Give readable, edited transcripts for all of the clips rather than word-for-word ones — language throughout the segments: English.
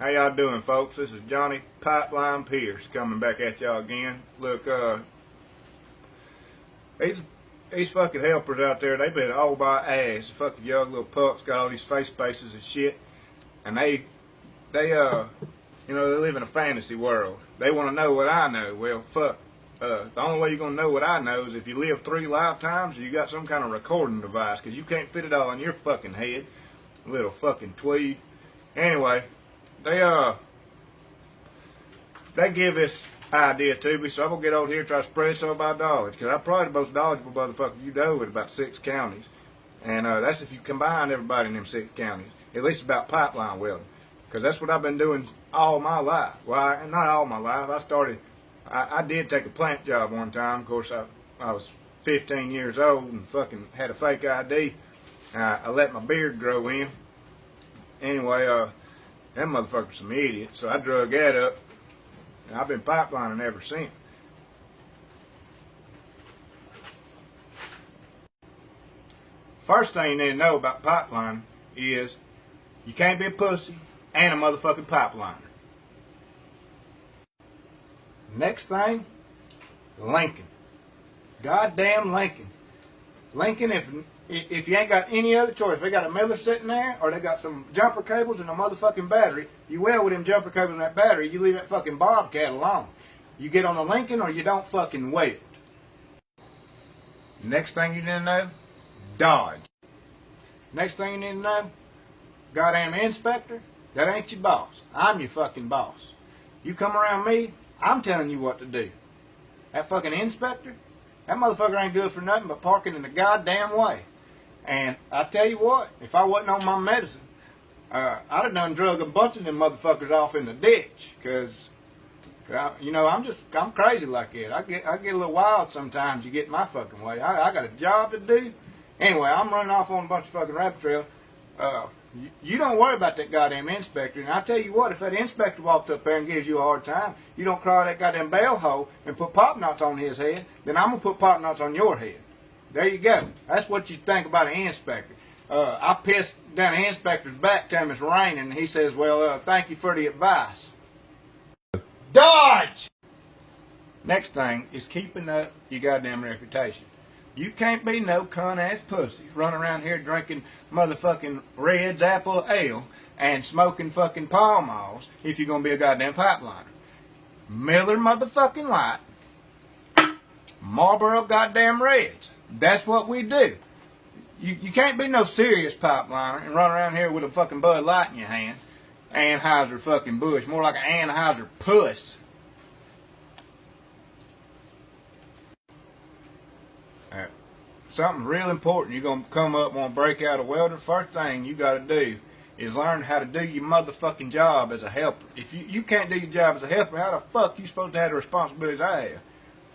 How y'all doing, folks? This is Johnny Pipeline Pierce coming back at y'all again. Look, these fucking helpers out there, they been all by ass. The fucking young little punks got all these face spaces and shit, and they live in a fantasy world. They want to know what I know. Well, fuck. The only way you're gonna know what I know is if you live 3 lifetimes or you got some kind of recording device, because you can't fit it all in your fucking head, little fucking tweed. Anyway. They give this idea to me, so I'm going to get over here and try to spread some of my knowledge, because I'm probably the most knowledgeable motherfucker you know in about 6 counties. And that's if you combine everybody in them 6 counties, at least about pipeline welding, because that's what I've been doing all my life. Well, not all my life. I did take a plant job one time. Of course, I was 15 years old and fucking had a fake ID. I let my beard grow in. Anyway, that motherfucker's some idiot, so I drug that up, and I've been pipelining ever since. First thing you need to know about pipelining is you can't be a pussy and a motherfucking pipeliner. Next thing, linking. Goddamn linking. Linking, if you ain't got any other choice, if they got a miller sitting there, or they got some jumper cables and a motherfucking battery, you weld with them jumper cables and that battery, you leave that fucking bobcat alone. You get on the linking or you don't fucking weld. Next thing you need to know, dodge. Next thing you need to know, goddamn inspector, that ain't your boss. I'm your fucking boss. You come around me, I'm telling you what to do. That fucking inspector, that motherfucker ain't good for nothing but parking in the goddamn way. And I tell you what, if I wasn't on my medicine, I'd have done drug a bunch of them motherfuckers off in the ditch. Cause, I'm crazy like that. I get a little wild sometimes. You get in my fucking way. I got a job to do. Anyway, I'm running off on a bunch of fucking rabbit trail. You don't worry about that goddamn inspector. And I tell you what, if that inspector walked up there and gives you a hard time, you don't crawl that goddamn bell hole and put pop knots on his head, then I'm gonna put pop knots on your head. There you go. That's what you think about an inspector. I pissed down the inspector's back time it's raining, and he says, well, thank you for the advice. Dodge! Next thing is keeping up your goddamn reputation. You can't be no con-ass pussies running around here drinking motherfucking Red's apple ale and smoking fucking Pall Malls if you're gonna be a goddamn pipeliner. Miller motherfucking Light, Marlboro goddamn Reds. That's what we do. You can't be no serious pipeliner and run around here with a fucking Bud Light in your hand. Anheuser fucking Busch. More like an Anheuser puss. Something real important you're going to come up and want to break out of welding. First thing you got to do is learn how to do your motherfucking job as a helper. If you can't do your job as a helper, how the fuck you supposed to have the responsibilities I have?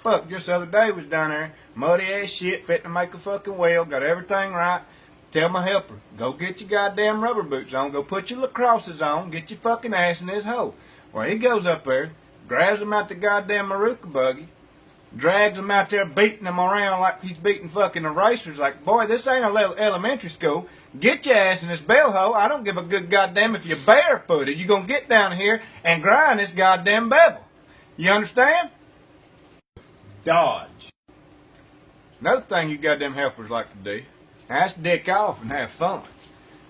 Fuck, just the other day was down there, muddy ass shit, fit to make a fucking weld, got everything right. Tell my helper, go get your goddamn rubber boots on, go put your lacrosses on, get your fucking ass in this hole. Well, he goes up there, grabs him out the goddamn Maruka buggy, drags him out there, beating him around like he's beating fucking erasers. Like, boy, this ain't a elementary school. Get your ass in this bell hole. I don't give a good goddamn if you're barefooted. You're gonna get down here and grind this goddamn bevel. You understand? Dodge. Another thing you goddamn helpers like to do, that's dick off and have fun.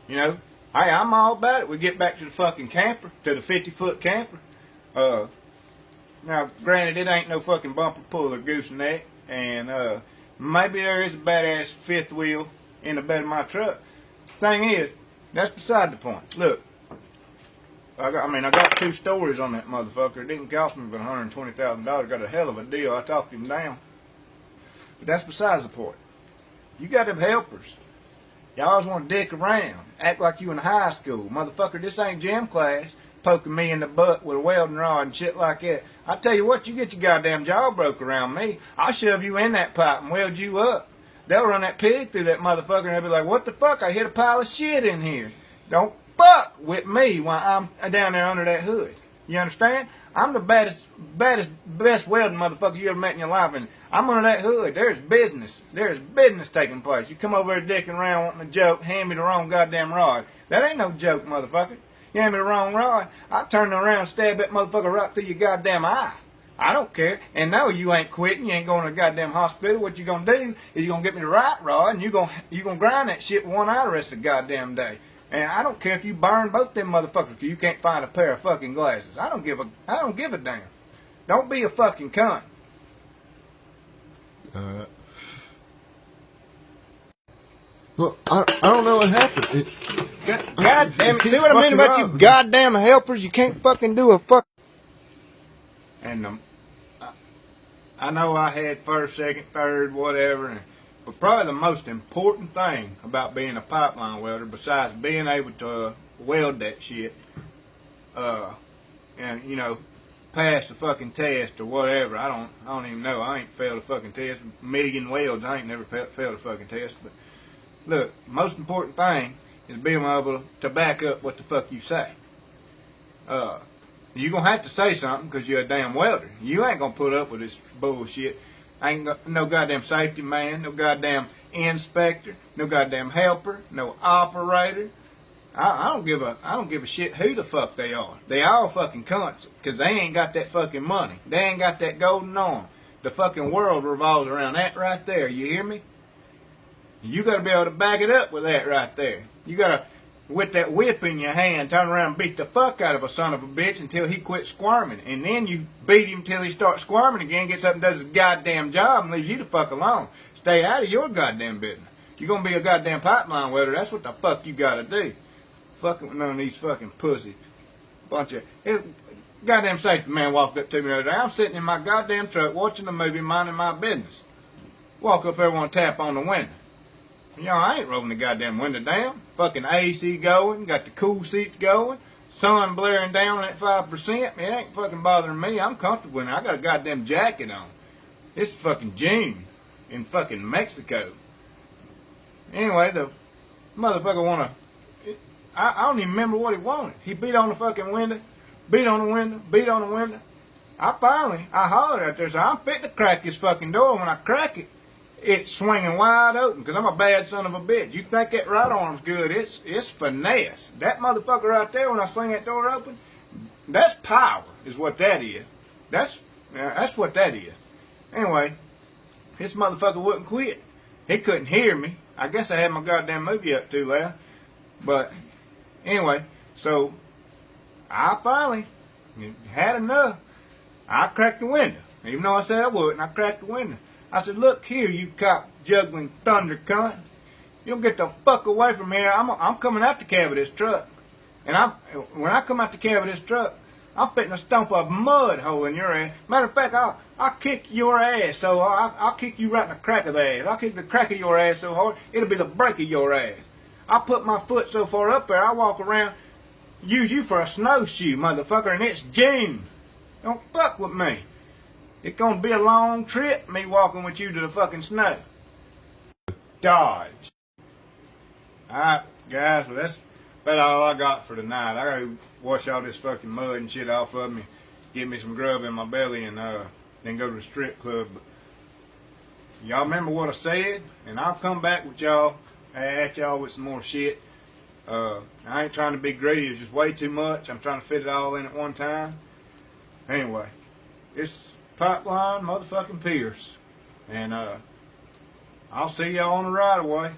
You know, hey, I'm all about it. We get back to the fucking camper, to the 50-foot camper. Now, granted, it ain't no fucking bumper pull or gooseneck, and maybe there is a badass fifth wheel in the bed of my truck. Thing is, that's beside the point. Look, I got 2 stories on that motherfucker. It didn't cost me but $120,000. Got a hell of a deal. I talked him down. But that's besides the point. You got them helpers. Y'all always want to dick around. Act like you in high school. Motherfucker, this ain't gym class. Poking me in the butt with a welding rod and shit like that. I tell you what, you get your goddamn jaw broke around me, I'll shove you in that pipe and weld you up. They'll run that pig through that motherfucker and they'll be like, what the fuck, I hit a pile of shit in here. Don't fuck with me while I'm down there under that hood. You understand? I'm the best welding motherfucker you ever met in your life, and I'm under that hood. There's business taking place. You come over there dicking around wanting a joke, hand me the wrong goddamn rod. That ain't no joke, motherfucker. You hand me the wrong rod, I turn around and stab that motherfucker right through your goddamn eye. I don't care. And no, you ain't quitting. You ain't going to the goddamn hospital. What you gonna do is you gonna get me the right rod, and you gonna grind that shit with one eye the rest of the goddamn day. And I don't care if you burn both them motherfuckers because you can't find a pair of fucking glasses. I don't give a damn. Don't be a fucking cunt. Well, I don't know what happened. God damn it. See what I mean about you goddamn helpers? You can't fucking do a fuck. And I know I had first, second, third, whatever, but probably the most important thing about being a pipeline welder, besides being able to weld that shit, and you know, pass the fucking test or whatever. I don't even know. I ain't failed a fucking test. A million welds, I ain't never failed a fucking test. But look, most important thing is being able to back up what the fuck you say. You're going to have to say something because you're a damn welder. You ain't going to put up with this bullshit. Ain't no goddamn safety man, no goddamn inspector, no goddamn helper, no operator. I don't give a shit who the fuck they are. They all fucking cunts because they ain't got that fucking money. They ain't got that golden arm. The fucking world revolves around that right there. You hear me? You got to be able to back it up with that right there. You got to, with that whip in your hand, turn around and beat the fuck out of a son of a bitch until he quits squirming. And then you beat him until he starts squirming again, gets up and does his goddamn job and leaves you the fuck alone. Stay out of your goddamn business. You're going to be a goddamn pipeline welder. That's what the fuck you got to do. Fucking with none of these fucking pussies. Bunch of... Goddamn safety man walked up to me the other day. I'm sitting in my goddamn truck watching a movie, minding my business. Walk up there, want to tap on the window. You know, I ain't rolling the goddamn window down. Fucking AC going, got the cool seats going, sun blaring down at 5%. It ain't fucking bothering me. I'm comfortable in it. I got a goddamn jacket on. It's fucking June in fucking Mexico. Anyway, the motherfucker wanna... I don't even remember what he wanted. He beat on the fucking window, beat on the window, beat on the window. I hollered out there, so I'm fit to crack this fucking door. When I crack it, it's swinging wide open because I'm a bad son of a bitch. You think that right arm's good? It's finesse. That motherfucker right there, when I sling that door open, that's power, is what that is. That's what that is. Anyway, this motherfucker wouldn't quit. He couldn't hear me. I guess I had my goddamn movie up too loud. But anyway, so I finally had enough. I cracked the window. Even though I said I wouldn't, I cracked the window. I said, look here, you cop juggling thunder cunt. You'll get the fuck away from here. I'm coming out the cab of this truck. And when I come out the cab of this truck, I'm fitting to stomp a mud hole in your ass. Matter of fact, I'll kick your ass, so I'll kick you right in the crack of the ass. I'll kick the crack of your ass so hard, it'll be the break of your ass. I'll put my foot so far up there, I'll walk around, use you for a snowshoe, motherfucker, and it's June. Don't fuck with me. It's gonna be a long trip, me walking with you to the fucking snow. Dodge. Alright, guys, well that's about all I got for tonight. I gotta wash all this fucking mud and shit off of me, get me some grub in my belly, and then go to the strip club. But y'all remember what I said, and I'll come back with y'all, at y'all with some more shit. I ain't trying to be greedy, it's just way too much. I'm trying to fit it all in at one time. Anyway, it's Pipeline motherfucking Pierce. And I'll see y'all on the right away.